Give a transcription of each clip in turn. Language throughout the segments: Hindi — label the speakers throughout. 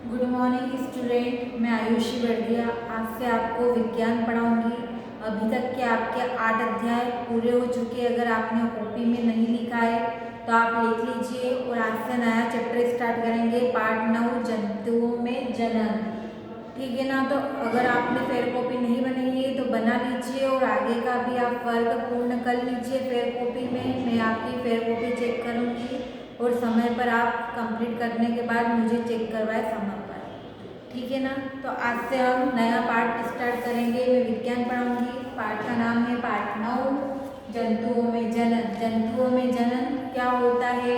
Speaker 1: गुड मॉर्निंग स्टूडेंट, मैं आयुषी वर्दिया आज से आपको विज्ञान पढ़ाऊंगी। अभी तक के आपके 8 अध्याय पूरे हो चुके। अगर आपने कॉपी में नहीं लिखा है तो आप लिख लीजिए और आज से नया चैप्टर स्टार्ट करेंगे। पार्ट 9 जंतुओं में जनन। ठीक है ना। तो अगर आपने फेयर कॉपी नहीं बनाई है तो बना लीजिए और आगे का भी आप वर्ग पूर्ण कर लीजिए फेयर कॉपी में। मैं आपकी फेयर कॉपी चेक करूँगी और समय पर आप कंप्लीट करने के बाद मुझे चेक करवाए समय पर। ठीक है ना। तो आज से हम नया पार्ट स्टार्ट करेंगे। मैं विज्ञान पढ़ाऊंगी। पार्ट का नाम है पार्ट 9 जंतुओं में जनन। जंतुओं में जनन क्या होता है,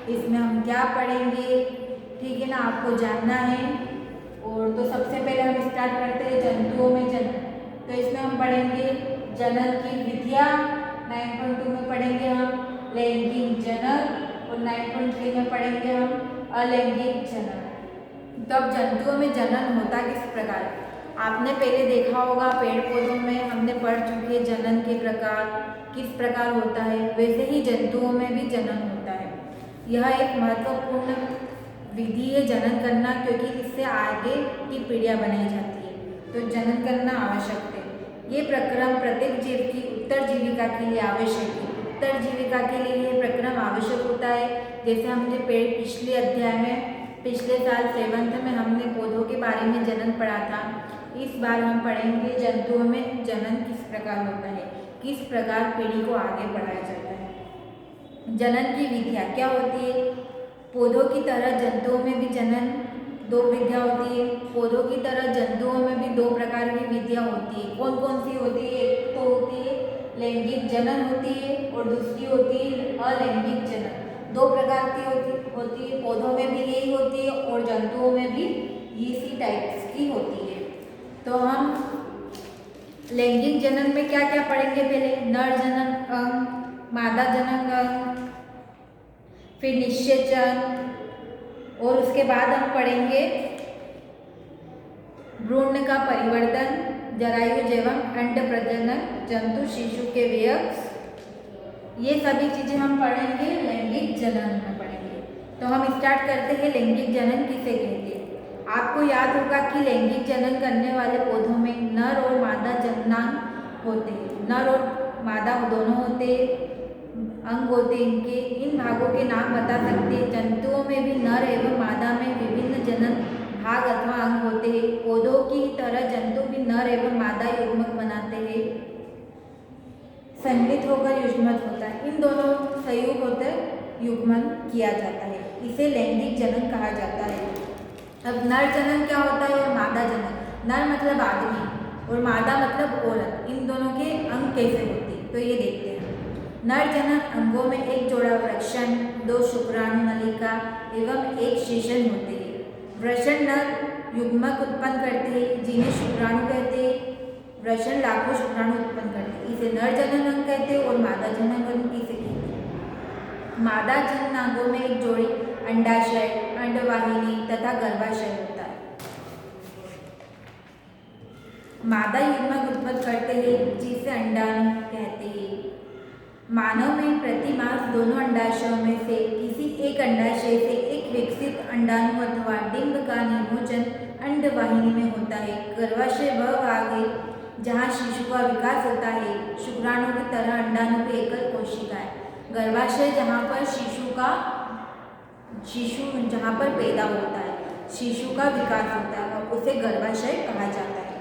Speaker 1: इसमें हम क्या पढ़ेंगे, ठीक है ना, आपको जानना है। और तो सबसे पहले हम स्टार्ट करते हैं जंतुओं में जनन। तो इसमें हम पढ़ेंगे जनन की विधियाँ। 9.2 में पढ़ेंगे हम लैंगिक जनन और 9.3 में पढ़ेंगे हम अलैंगिक जनन। तब जंतुओं में जनन होता किस प्रकार, आपने पहले देखा होगा पेड़ पौधों में हमने पढ़ चुके जनन के प्रकार किस प्रकार होता है, वैसे ही जंतुओं में भी जनन होता है। यह एक महत्वपूर्ण विधि है जनन करना, क्योंकि इससे आगे की पीढ़ियां बनाई जाती है, तो जनन करना आवश्यक है। ये प्रक्रम प्रत्येक जीव की उत्तरजीविका के लिए आवश्यक है। उत्तरजीविका के लिए ये प्रक्रम आवश्यक होता है। जैसे हमने पिछले अध्याय में पिछले साल 7th में हमने पौधों के बारे में जनन पढ़ा था। इस बार हम पढ़ेंगे जंतुओं में जनन किस प्रकार होता है, किस प्रकार पीढ़ी को आगे बढ़ाया जाता है। जनन की विधियाँ क्या होती है, पौधों की तरह जंतुओं में भी जनन 2 विधियाँ होती है। पौधों की तरह जंतुओं में भी 2 प्रकार की विधियाँ होती है। कौन कौन सी होती है, एक तो होती है लैंगिक जनन होती है और दूसरी होती है अलैंगिक जनन। 2 प्रकार की होती है। पौधों में भी यही होती है और जंतुओं में भी इसी टाइप्स की होती है। तो हम लैंगिक जनन में क्या क्या पढ़ेंगे, पहले नर जनन अंग, मादा जनन अंग, फिर निषेचन, और उसके बाद हम पढ़ेंगे भ्रूण का परिवर्तन, जरायु एवं अंड प्रजनन, जंतु शिशु के वयस्क, ये सभी चीजें हम पढ़ेंगे लैंगिक जनन में पढ़ेंगे। तो हम स्टार्ट करते हैं लैंगिक जनन किसे कहते हैं। आपको याद होगा कि लैंगिक जनन करने वाले पौधों में नर और मादा जननांग होते हैं। नर और मादा दोनों होते अंग होते इनके। इन भागों के नाम बता सकते हैं। जंतुओं में भी नर एवं मादा में विभिन्न जनन भाग अथवा अंग होते हैं। पौधों की तरह जंतु भी नर एवं मादा युग्मक बनाते हैं। संमिलित होकर युग्मन होता है। इन दोनों संयुग होकर युग्मन किया जाता है, इसे लैंगिक जनन कहा जाता है। अब नर जनन क्या होता है और मादा जनन। नर मतलब आदमी और मादा मतलब औरत। इन दोनों के अंग कैसे होते हैं तो ये देखते हैं। नर जनन अंगों में एक जोड़ा वृषण, 2 शुक्राणु नलिका एवं 1 शेषन होते हैं। वृषण नर युग्मक उत्पन्न करते हैं जिन्हें शुक्राणु कहते हैं। वृषण लाखों शुक्राणु उत्पन्न करते हैं, इसे नर जनन अंग कहते हैं। और मादा जनन अंग किसे कहते हैं, मादा जननांगों में एक जोड़ी अंडाशय, अंडवाहिनी तथा गर्भाशय होता है। मादा युग्मक उत्पन्न करते हैं जिसे अंडाणु कहते हैं। मानव में प्रति मास दोनों अंडाशयों में से किसी एक अंडाशय से एक विकसित अंडाणु अथवा डिंब का निमोचन अंडवाहिनी में होता है। गर्भाशय वह भाग है जहाँ शिशु का विकास होता है। शुक्राणु की तरह अंडाणु भी एकल कोशिका है। गर्भाशय जहाँ पर शिशु जहाँ पर पैदा होता है, शिशु का विकास होता है, उसे गर्भाशय कहा जाता है।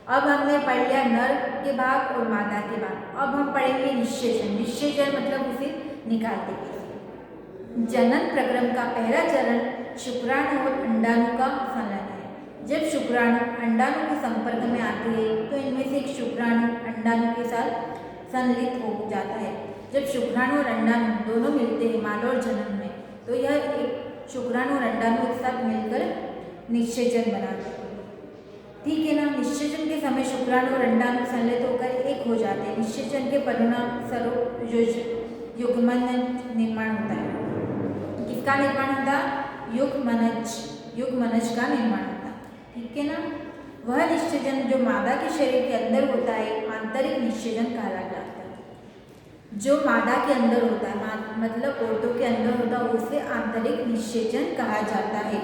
Speaker 1: अब हमने पढ़ लिया नर के भाग और मादा के भाग। अब हम पढ़ेंगे निषेचन। निषेचन मतलब उसे निकालते हैं। जनन प्रक्रम का पहला चरण शुक्राणु और अंडाणु का फलन है। जब शुक्राणु अंडाणु के संपर्क में आते हैं तो इनमें से एक शुक्राणु अंडाणु के साथ संलित हो जाता है। जब शुक्राणु और अंडाणु दोनों मिलते हैं मादा और जनन में, तो यह एक शुक्राणु और अंडाणु एक साथ मिलकर निषेचन बनाते हैं। ठीक है ना। निषेचन के समय शुक्राणु और अंडाणु संलित होकर एक हो जाते हैं। निषेचन के परिणाम स्वरूप युग्मन निर्माण होता है। किसका निर्माण होता है, युग्मनज का निर्माण होता है। ठीक है ना। वह निषेचन जो मादा के शरीर के अंदर होता है आंतरिक निषेचन कहा जाता है। जो मादा के अंदर होता है मतलब औरतों के अंदर होता है उसे आंतरिक निषेचन कहा जाता है।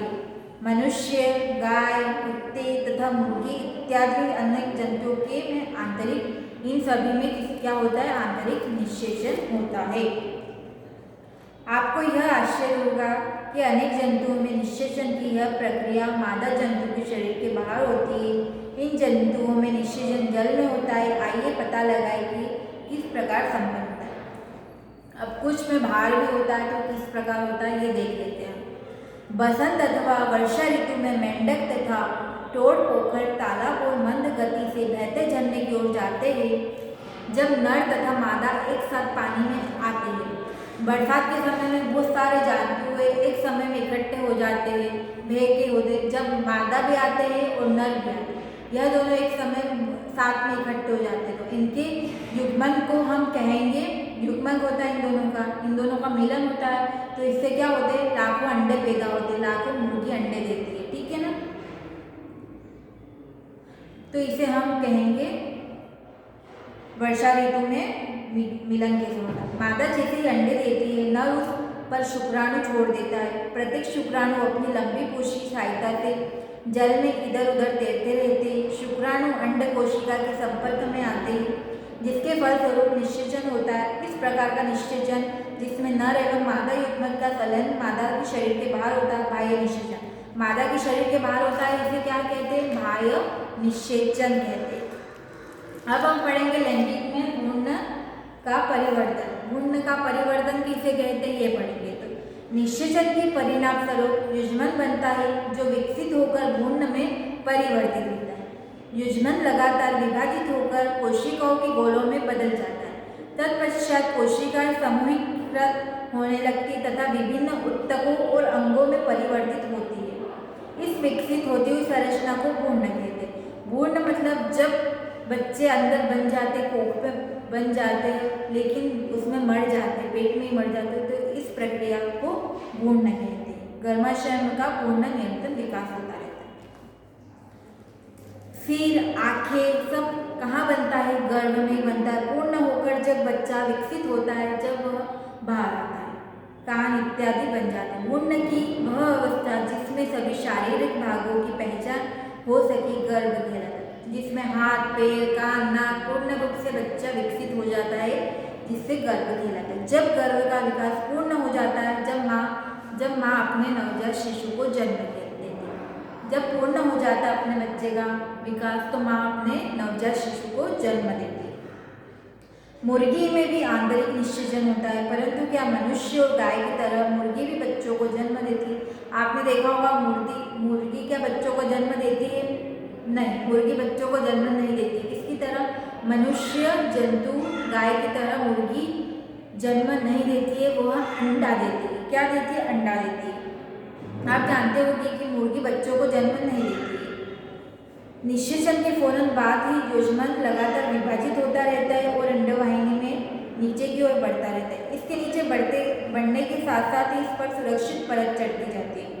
Speaker 1: मनुष्य, गाय, कुत्ते तथा मुर्गी इत्यादि अन्य जंतुओं के में आंतरिक, इन सभी में क्या होता है, आंतरिक निषेचन होता है। आपको यह आश्चर्य होगा कि अनेक जंतुओं में निषेचन की यह प्रक्रिया मादा जंतु के शरीर के बाहर होती है। इन जंतुओं में निषेचन जल में होता है। आइए पता लगाए कि किस प्रकार संपन्न होता है। अब कुछ में बाहर भी होता है तो किस प्रकार होता है ये देख लेते हैं। बसंत अथवा वर्षा ऋतु में मेंढक तथा टोड़ पोखर तालाब और मंद गति से बहते झरने की ओर जाते हैं। जब नर तथा मादा एक साथ पानी में आते हैं, बरसात के समय में बहुत सारे जानवर एक समय में इकट्ठे हो जाते हैं, भे के होते, जब मादा भी आते हैं और नर भी आते हैं, यह दोनों एक समय साथ में इकट्ठे हो जाते हैं, तो इनके युग्मन को हम कहेंगे, युग्मन होता है इन दोनों का मिलन होता है, तो इससे क्या होते हैं, लाखों अंडे पैदा होते हैं, लाखों मुर्गी अंडे देती है, ठीक है ना। तो इसे हम कहेंगे वर्षा ऋतु में मिलन के समय। मादा जैसे ही अंडे देती है, नर उस पर शुक्राणु छोड़ देता है। प्रत्येक शुक्राणु अपनी लंबी पूंछ की सहायता से जल में इधर उधर तैरते रहते हैं। शुक्राणु अंड कोशिका के संपर्क में आते हैं, जिसके फलस्वरूप निषेचन होता है। इस प्रकार का निषेचन, जिसमें नर एवं मादा युग्मक का चलन मादा के शरीर के बाहर होता है, बाह्य निषेचन। मादा के शरीर के बाहर होता है, इसे क्या कहते हैं, बाह्य निषेचन कहते हैं। अब हम पढ़ेंगे लैंगिक में भ्रूण का परिवर्तन। भ्रूण का परिवर्तन किसे कहते हैं ये पढ़ेंगे। तो निषेचन के परिणाम स्वरूप युष्मन बनता है, जो विकसित होकर भ्रूण में परिवर्तित होता है। युष्मन लगातार विभाजित होकर कोशिकाओं के गोलों में बदल जाता है। तत्पश्चात कोशिकाएं समूहीकृत होने लगती तथा विभिन्न ऊतकों और अंगों में परिवर्तित होती है। इस विकसित होती हुई संरचना को भ्रूण कहते हैं। भ्रूण मतलब जब बच्चे अंदर बन जाते, कोख पे बन जाते हैं, लेकिन उसमें मर जाते, पेट में ही मर जाते, तो इस प्रक्रिया को भ्रूण कहते हैं। गर्भाशय का पूर्ण नियंत्रण विकास होता रहता है। फिर आंखें सब कहाँ बनता है, गर्भ में बनता है। पूर्ण होकर जब बच्चा विकसित होता है, जब वह बाहर आता है, कान इत्यादि बन जाते हैं। भ्रूण की वह अवस्था जिसमें सभी शारीरिक भागों की पहचान हो सके गर्भ कहलाता है, जिसमें हाथ, पैर, कान, नाक पूर्ण रूप से बच्चा विकसित हो जाता है, जिससे गर्भ कहलाता है। जब गर्भ का विकास पूर्ण हो जाता है, जब माँ अपने नवजात शिशु को जन्म देती है। जब पूर्ण हो जाता है अपने बच्चे का विकास, तो माँ अपने नवजात शिशु को जन्म देती है। मुर्गी में भी आंतरिक निषेचन होता है, परंतु क्या मनुष्य और गाय की तरह मुर्गी भी बच्चों को जन्म देती है। आपने देखा होगा मुर्गी क्या बच्चों को जन्म देती है? नहीं, मुर्गी बच्चों को जन्म नहीं देती। किसकी तरह? मनुष्य जंतु गाय की तरह मुर्गी जन्म नहीं देती है, वह अंडा देती है। क्या देती है? अंडा देती है। आप जानते होंगे कि मुर्गी बच्चों को जन्म नहीं देती है। निषेचन के फौरन बाद ही युष्मन लगातार विभाजित होता रहता है और अंडवाहिनी में नीचे की ओर बढ़ता रहता है। इसके नीचे बढ़ने के साथ साथ ही इस पर सुरक्षित परत चढ़ती जाती है।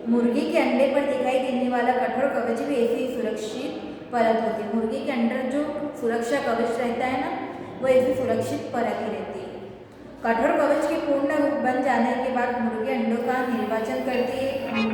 Speaker 1: मुर्गी के अंडे पर दिखाई देने वाला कठोर कवच भी ऐसी ही सुरक्षित परत होती है। मुर्गी के अंदर जो सुरक्षा कवच रहता है ना, वो ऐसी सुरक्षित परत ही रहती है। कठोर कवच के पूर्ण रूप बन जाने के बाद मुर्गी अंडों का निर्वाचन करती है।